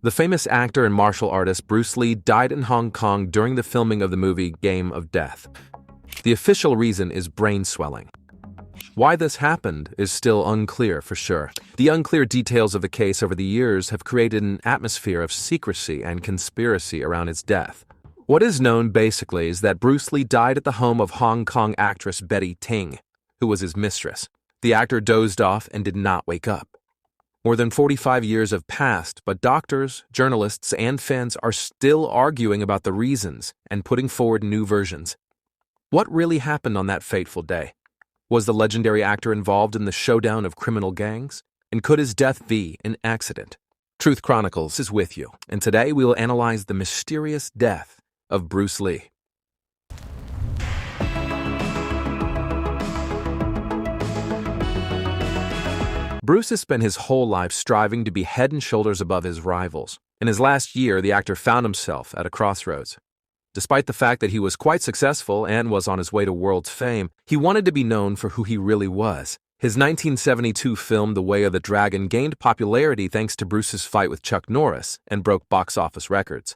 The famous actor and martial artist Bruce Lee died in Hong Kong during the filming of the movie Game of Death. The official reason is brain swelling. Why this happened is still unclear for sure. The unclear details of the case over the years have created an atmosphere of secrecy and conspiracy around its death. What is known basically is that Bruce Lee died at the home of Hong Kong actress Betty Ting, who was his mistress. The actor dozed off and did not wake up. More than 45 years have passed, but doctors, journalists, and fans are still arguing about the reasons and putting forward new versions. What really happened on that fateful day? Was the legendary actor involved in the showdown of criminal gangs? And could his death be an accident? Truth Chronicles is with you, and today we will analyze the mysterious death of Bruce Lee. Bruce has spent his whole life striving to be head and shoulders above his rivals. In his last year, the actor found himself at a crossroads. Despite the fact that he was quite successful and was on his way to world fame, he wanted to be known for who he really was. His 1972 film The Way of the Dragon gained popularity thanks to Bruce's fight with Chuck Norris and broke box office records.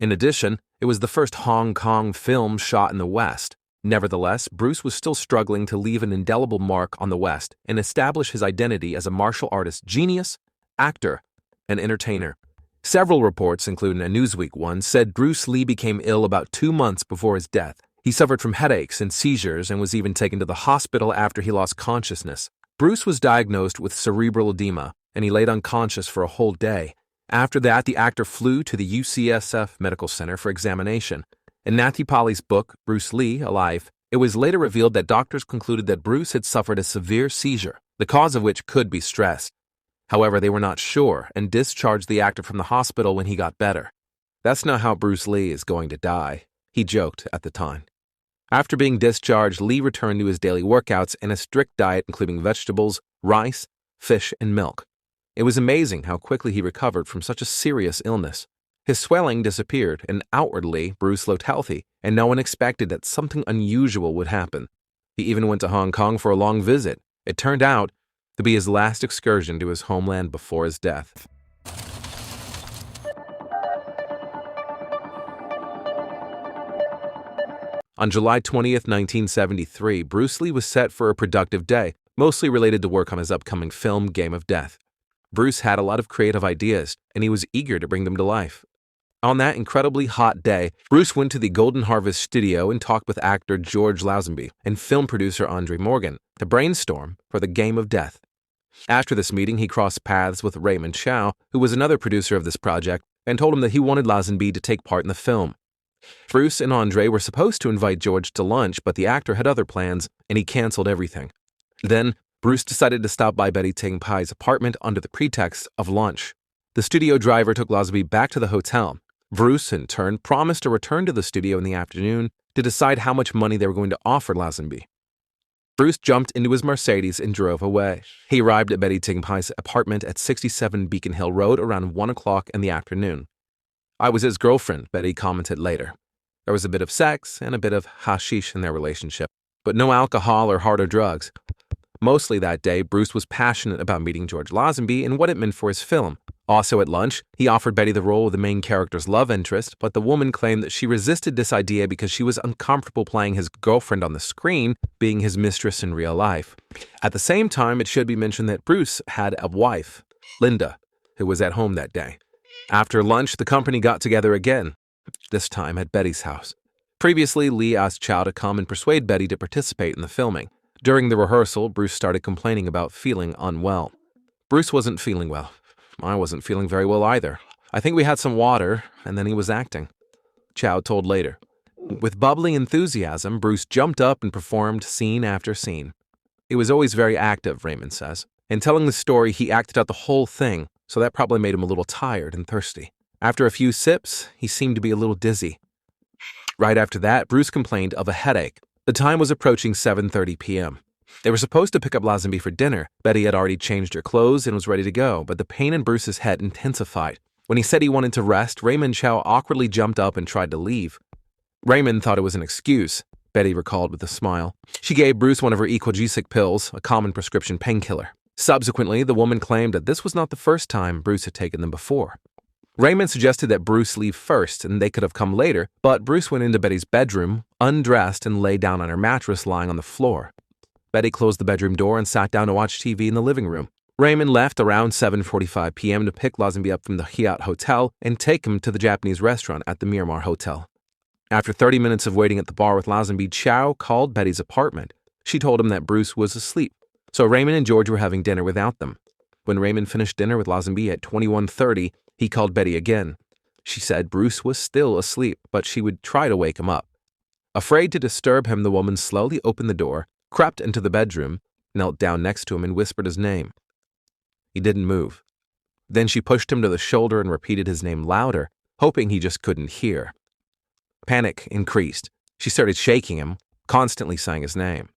In addition, it was the first Hong Kong film shot in the West. Nevertheless, Bruce was still struggling to leave an indelible mark on the West and establish his identity as a martial artist genius, actor, and entertainer. Several reports, including a Newsweek one, said Bruce Lee became ill about 2 months before his death. He suffered from headaches and seizures and was even taken to the hospital after he lost consciousness. Bruce was diagnosed with cerebral edema, and he laid unconscious for a whole day. After that, the actor flew to the UCSF Medical Center for examination. In Nathy Polly's book, Bruce Lee, Alive, it was later revealed that doctors concluded that Bruce had suffered a severe seizure, the cause of which could be stress. However, they were not sure and discharged the actor from the hospital when he got better. "That's not how Bruce Lee is going to die," he joked at the time. After being discharged, Lee returned to his daily workouts and a strict diet including vegetables, rice, fish, and milk. It was amazing how quickly he recovered from such a serious illness. His swelling disappeared, and outwardly, Bruce looked healthy, and no one expected that something unusual would happen. He even went to Hong Kong for a long visit. It turned out to be his last excursion to his homeland before his death. On July 20th, 1973, Bruce Lee was set for a productive day, mostly related to work on his upcoming film Game of Death. Bruce had a lot of creative ideas, and he was eager to bring them to life. On that incredibly hot day, Bruce went to the Golden Harvest studio and talked with actor George Lazenby and film producer Andre Morgan to brainstorm for the Game of Death. After this meeting, he crossed paths with Raymond Chow, who was another producer of this project, and told him that he wanted Lazenby to take part in the film. Bruce and Andre were supposed to invite George to lunch, but the actor had other plans, and he canceled everything. Then, Bruce decided to stop by Betty Ting Pai's apartment under the pretext of lunch. The studio driver took Lazenby back to the hotel. Bruce, in turn, promised to return to the studio in the afternoon to decide how much money they were going to offer Lazenby. Bruce jumped into his Mercedes and drove away. He arrived at Betty Ting Pai's apartment at 67 Beacon Hill Road around 1 o'clock in the afternoon. "I was his girlfriend," Betty commented later. There was a bit of sex and a bit of hashish in their relationship, but no alcohol or harder drugs. Mostly that day, Bruce was passionate about meeting George Lazenby and what it meant for his film. Also at lunch, he offered Betty the role of the main character's love interest, but the woman claimed that she resisted this idea because she was uncomfortable playing his girlfriend on the screen, being his mistress in real life. At the same time, it should be mentioned that Bruce had a wife, Linda, who was at home that day. After lunch, the company got together again, this time at Betty's house. Previously, Lee asked Chow to come and persuade Betty to participate in the filming. During the rehearsal, Bruce started complaining about feeling unwell. Bruce wasn't feeling well. I wasn't feeling very well either. I think we had some water, and then he was acting, Chow told later. With bubbly enthusiasm, Bruce jumped up and performed scene after scene. It was always very active, Raymond says. In telling the story, he acted out the whole thing, so that probably made him a little tired and thirsty. After a few sips, he seemed to be a little dizzy. Right after that, Bruce complained of a headache. The time was approaching 7:30 p.m. They were supposed to pick up Lazenby for dinner. Betty had already changed her clothes and was ready to go, but the pain in Bruce's head intensified. When he said he wanted to rest, Raymond Chow awkwardly jumped up and tried to leave. Raymond thought it was an excuse, Betty recalled with a smile. She gave Bruce one of her Equagesic pills, a common prescription painkiller. Subsequently, the woman claimed that this was not the first time Bruce had taken them before. Raymond suggested that Bruce leave first and they could have come later, but Bruce went into Betty's bedroom, undressed, and lay down on her mattress lying on the floor. Betty closed the bedroom door and sat down to watch TV in the living room. Raymond left around 7:45 p.m. to pick Lazenby up from the Hyatt Hotel and take him to the Japanese restaurant at the Miramar Hotel. After 30 minutes of waiting at the bar with Lazenby, Chow called Betty's apartment. She told him that Bruce was asleep, so Raymond and George were having dinner without them. When Raymond finished dinner with Lazenby at 21:30, he called Betty again. She said Bruce was still asleep, but she would try to wake him up. Afraid to disturb him, the woman slowly opened the door, crept into the bedroom, knelt down next to him, and whispered his name. He didn't move. Then she pushed him to the shoulder and repeated his name louder, hoping he just couldn't hear. Panic increased. She started shaking him, constantly saying his name.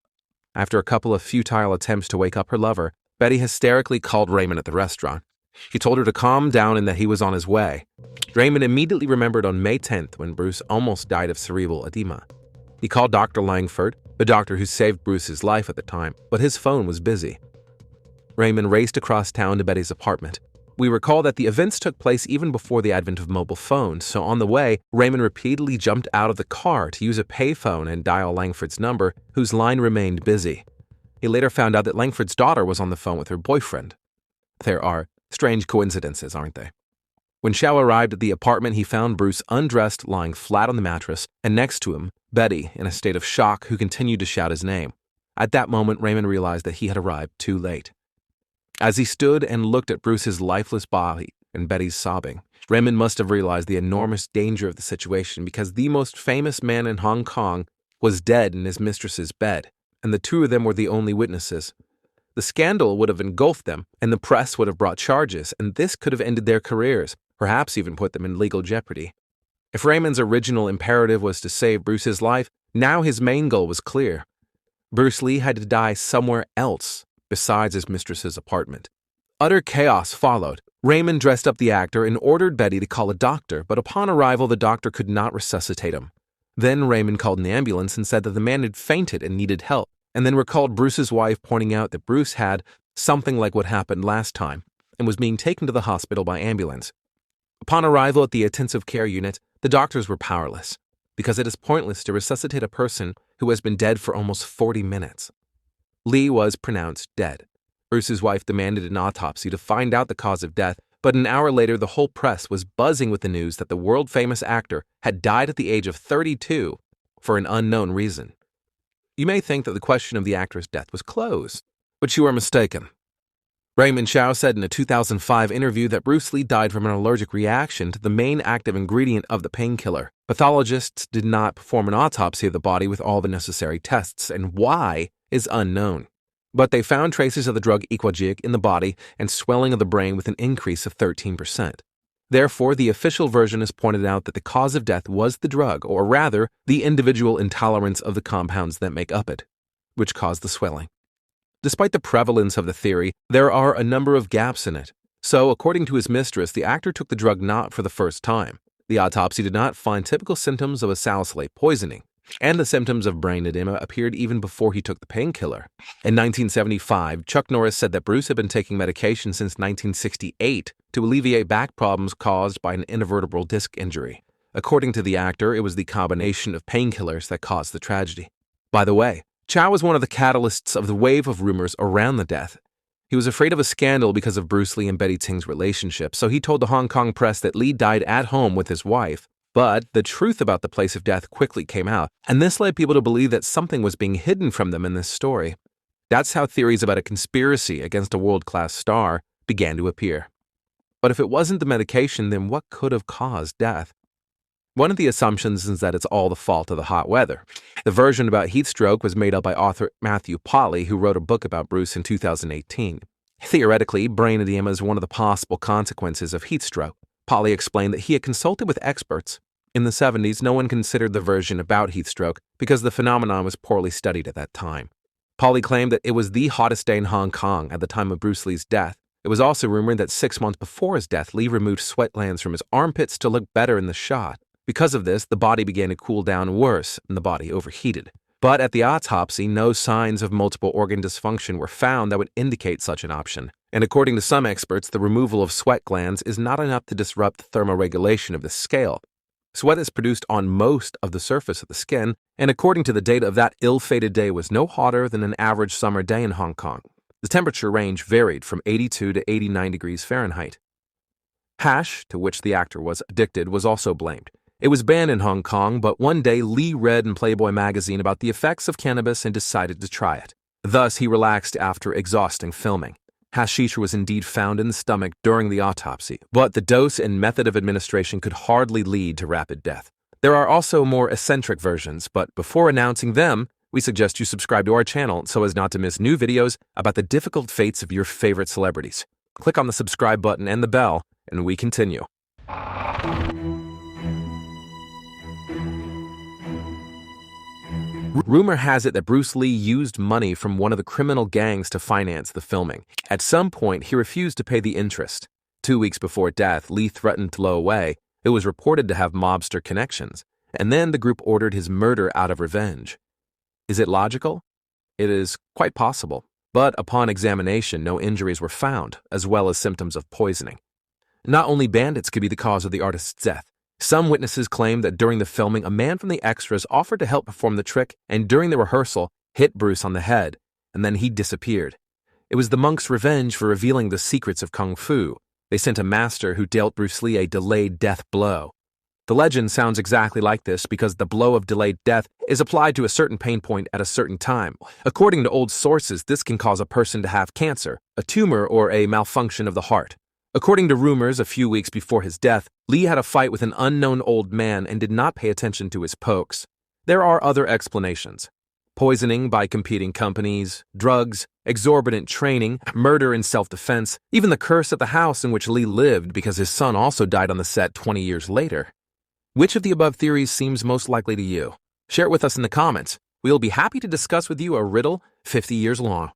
After a couple of futile attempts to wake up her lover, Betty hysterically called Raymond at the restaurant. He told her to calm down and that he was on his way. Raymond immediately remembered on May 10th when Bruce almost died of cerebral edema. He called Dr. Langford, the doctor who saved Bruce's life at the time, but his phone was busy. Raymond raced across town to Betty's apartment. We recall that the events took place even before the advent of mobile phones, so on the way, Raymond repeatedly jumped out of the car to use a payphone and dial Langford's number, whose line remained busy. He later found out that Langford's daughter was on the phone with her boyfriend. There are strange coincidences, aren't they? When Chow arrived at the apartment, he found Bruce undressed, lying flat on the mattress, and next to him, Betty, in a state of shock, who continued to shout his name. At that moment, Raymond realized that he had arrived too late. As he stood and looked at Bruce's lifeless body and Betty's sobbing, Raymond must have realized the enormous danger of the situation because the most famous man in Hong Kong was dead in his mistress's bed, and the two of them were the only witnesses. The scandal would have engulfed them, and the press would have brought charges, and this could have ended their careers, perhaps even put them in legal jeopardy. If Raymond's original imperative was to save Bruce's life, now his main goal was clear. Bruce Lee had to die somewhere else besides his mistress's apartment. Utter chaos followed. Raymond dressed up the actor and ordered Betty to call a doctor, but upon arrival, the doctor could not resuscitate him. Then Raymond called an ambulance and said that the man had fainted and needed help, and then recalled Bruce's wife pointing out that Bruce had something like what happened last time and was being taken to the hospital by ambulance. Upon arrival at the intensive care unit, the doctors were powerless, because it is pointless to resuscitate a person who has been dead for almost 40 minutes. Lee was pronounced dead. Bruce's wife demanded an autopsy to find out the cause of death, but an hour later the whole press was buzzing with the news that the world-famous actor had died at the age of 32 for an unknown reason. You may think that the question of the actor's death was closed, but you are mistaken. Raymond Chow said in a 2005 interview that Bruce Lee died from an allergic reaction to the main active ingredient of the painkiller. Pathologists did not perform an autopsy of the body with all the necessary tests, and why is unknown. But they found traces of the drug Equagic in the body and swelling of the brain with an increase of 13%. Therefore, the official version has pointed out that the cause of death was the drug, or rather, the individual intolerance of the compounds that make up it, which caused the swelling. Despite the prevalence of the theory, there are a number of gaps in it. So, according to his mistress, the actor took the drug not for the first time. The autopsy did not find typical symptoms of a salicylate poisoning, and the symptoms of brain edema appeared even before he took the painkiller. In 1975, Chuck Norris said that Bruce had been taking medication since 1968 to alleviate back problems caused by an intervertebral disc injury. According to the actor, it was the combination of painkillers that caused the tragedy. By the way, Chow was one of the catalysts of the wave of rumors around the death. He was afraid of a scandal because of Bruce Lee and Betty Ting's relationship, so he told the Hong Kong press that Lee died at home with his wife. But the truth about the place of death quickly came out, and this led people to believe that something was being hidden from them in this story. That's how theories about a conspiracy against a world-class star began to appear. But if it wasn't the medication, then what could have caused death? One of the assumptions is that it's all the fault of the hot weather. The version about heat stroke was made up by author Matthew Polly, who wrote a book about Bruce in 2018. Theoretically, brain edema is one of the possible consequences of heat stroke. Polly explained that he had consulted with experts. In the 70s, no one considered the version about heat stroke because the phenomenon was poorly studied at that time. Polly claimed that it was the hottest day in Hong Kong at the time of Bruce Lee's death. It was also rumored that 6 months before his death, Lee removed sweat glands from his armpits to look better in the shot. Because of this, the body began to cool down worse and the body overheated. But at the autopsy, no signs of multiple organ dysfunction were found that would indicate such an option. And according to some experts, the removal of sweat glands is not enough to disrupt the thermoregulation of the scale. Sweat is produced on most of the surface of the skin, and according to the data of that ill-fated day was no hotter than an average summer day in Hong Kong. The temperature range varied from 82 to 89 degrees Fahrenheit. Hash, to which the actor was addicted, was also blamed. It was banned in Hong Kong, but one day Lee read in Playboy magazine about the effects of cannabis and decided to try it. Thus, he relaxed after exhausting filming. Hashish was indeed found in the stomach during the autopsy, but the dose and method of administration could hardly lead to rapid death. There are also more eccentric versions, but before announcing them, we suggest you subscribe to our channel so as not to miss new videos about the difficult fates of your favorite celebrities. Click on the subscribe button and the bell, and we continue. Rumor has it that Bruce Lee used money from one of the criminal gangs to finance the filming. At some point, he refused to pay the interest. 2 weeks before death, Lee threatened to blow away. It was reported to have mobster connections, and then the group ordered his murder out of revenge. Is it logical? It is quite possible, but upon examination, no injuries were found, as well as symptoms of poisoning. Not only bandits could be the cause of the artist's death. Some witnesses claim that during the filming, a man from the extras offered to help perform the trick and during the rehearsal hit Bruce on the head, and then he disappeared. It was the monks' revenge for revealing the secrets of Kung Fu. They sent a master who dealt Bruce Lee a delayed death blow. The legend sounds exactly like this because the blow of delayed death is applied to a certain pain point at a certain time. According to old sources, this can cause a person to have cancer, a tumor, or a malfunction of the heart. According to rumors, a few weeks before his death, Lee had a fight with an unknown old man and did not pay attention to his pokes. There are other explanations. Poisoning by competing companies, drugs, exorbitant training, murder in self-defense, even the curse at the house in which Lee lived because his son also died on the set 20 years later. Which of the above theories seems most likely to you? Share it with us in the comments. We'll be happy to discuss with you a riddle 50 years long.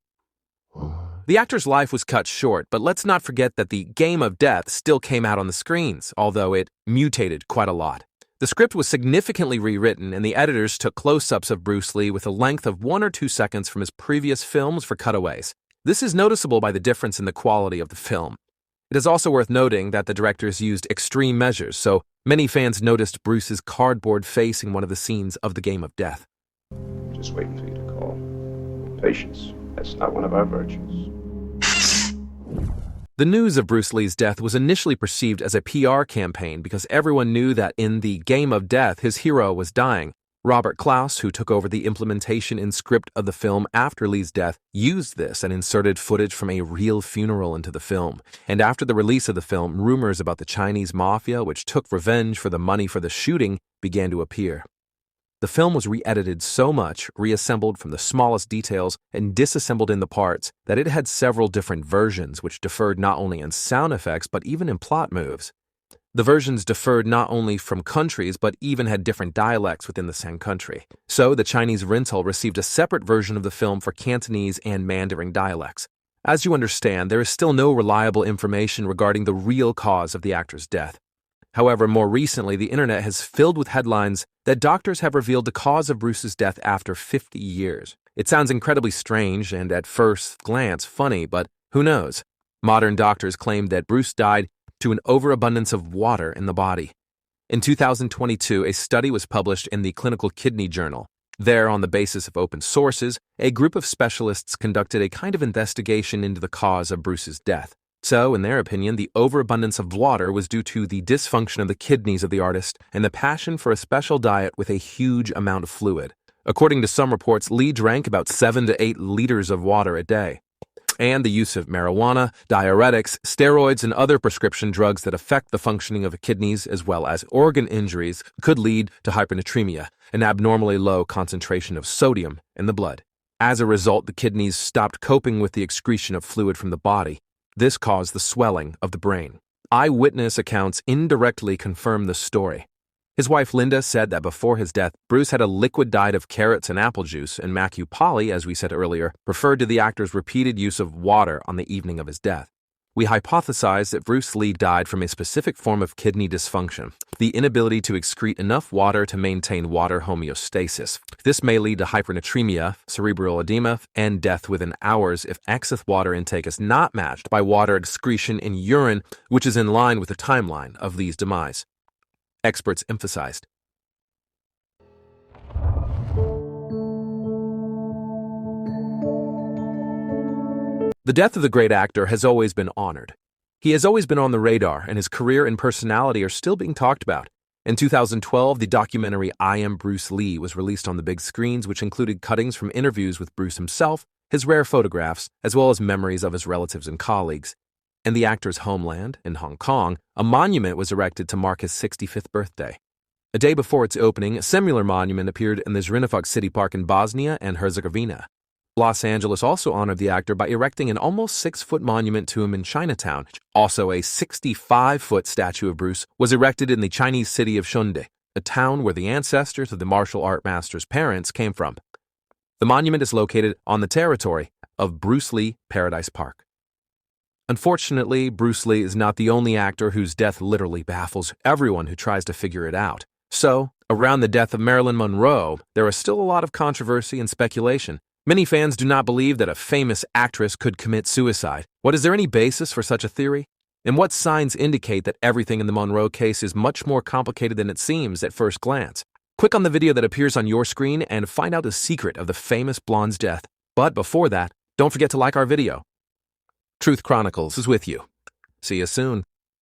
The actor's life was cut short, but let's not forget that the Game of Death still came out on the screens, although it mutated quite a lot. The script was significantly rewritten, and the editors took close-ups of Bruce Lee with a length of 1 or 2 seconds from his previous films for cutaways. This is noticeable by the difference in the quality of the film. It is also worth noting that the directors used extreme measures, so many fans noticed Bruce's cardboard face in one of the scenes of the Game of Death. Just waiting for you to call. Patience. That's not one of our virtues. The news of Bruce Lee's death was initially perceived as a PR campaign because everyone knew that in the Game of Death, his hero was dying. Robert Klaus, who took over the implementation and script of the film after Lee's death, used this and inserted footage from a real funeral into the film. And after the release of the film, rumors about the Chinese mafia, which took revenge for the money for the shooting, began to appear. The film was re-edited so much, reassembled from the smallest details, and disassembled in the parts that it had several different versions which differed not only in sound effects but even in plot moves. The versions differed not only from countries but even had different dialects within the same country. So the Chinese rental received a separate version of the film for Cantonese and Mandarin dialects. As you understand, there is still no reliable information regarding the real cause of the actor's death. However, more recently, the internet has filled with headlines that doctors have revealed the cause of Bruce's death after 50 years. It sounds incredibly strange and at first glance funny, but who knows? Modern doctors claim that Bruce died to an overabundance of water in the body. In 2022, a study was published in the Clinical Kidney Journal. There, on the basis of open sources, a group of specialists conducted a kind of investigation into the cause of Bruce's death. So, in their opinion, the overabundance of water was due to the dysfunction of the kidneys of the artist and the passion for a special diet with a huge amount of fluid. According to some reports, Lee drank about 7 to 8 liters of water a day. And the use of marijuana, diuretics, steroids, and other prescription drugs that affect the functioning of the kidneys as well as organ injuries could lead to hypernatremia, an abnormally low concentration of sodium in the blood. As a result, the kidneys stopped coping with the excretion of fluid from the body. This caused the swelling of the brain. Eyewitness accounts indirectly confirm the story. His wife Linda said that before his death, Bruce had a liquid diet of carrots and apple juice, and Polly, as we said earlier, referred to the actor's repeated use of water on the evening of his death. we hypothesize that Bruce Lee died from a specific form of kidney dysfunction, the inability to excrete enough water to maintain water homeostasis. This may lead to hypernatremia, cerebral edema, and death within hours if excess water intake is not matched by water excretion in urine, which is in line with the timeline of Lee's demise. Experts emphasized. The death of the great actor has always been honored. He has always been on the radar, and his career and personality are still being talked about. In 2012, the documentary I Am Bruce Lee was released on the big screens, which included cuttings from interviews with Bruce himself, his rare photographs, as well as memories of his relatives and colleagues. In the actor's homeland, in Hong Kong, a monument was erected to mark his 65th birthday. A day before its opening, a similar monument appeared in the Zrinjevci City Park in Bosnia and Herzegovina. Los Angeles also honored the actor by erecting an almost 6-foot monument to him in Chinatown. Also, a 65-foot statue of Bruce was erected in the Chinese city of Shunde, a town where the ancestors of the martial art master's parents came from. The monument is located on the territory of Bruce Lee Paradise Park. Unfortunately, Bruce Lee is not the only actor whose death literally baffles everyone who tries to figure it out. So, around the death of Marilyn Monroe, there is still a lot of controversy and speculation. Many fans do not believe that a famous actress could commit suicide. Is there any basis for such a theory? And what signs indicate that everything in the Monroe case is much more complicated than it seems at first glance? Click on the video that appears on your screen and find out the secret of the famous blonde's death. But before that, don't forget to like our video. Truth Chronicles is with you. See you soon.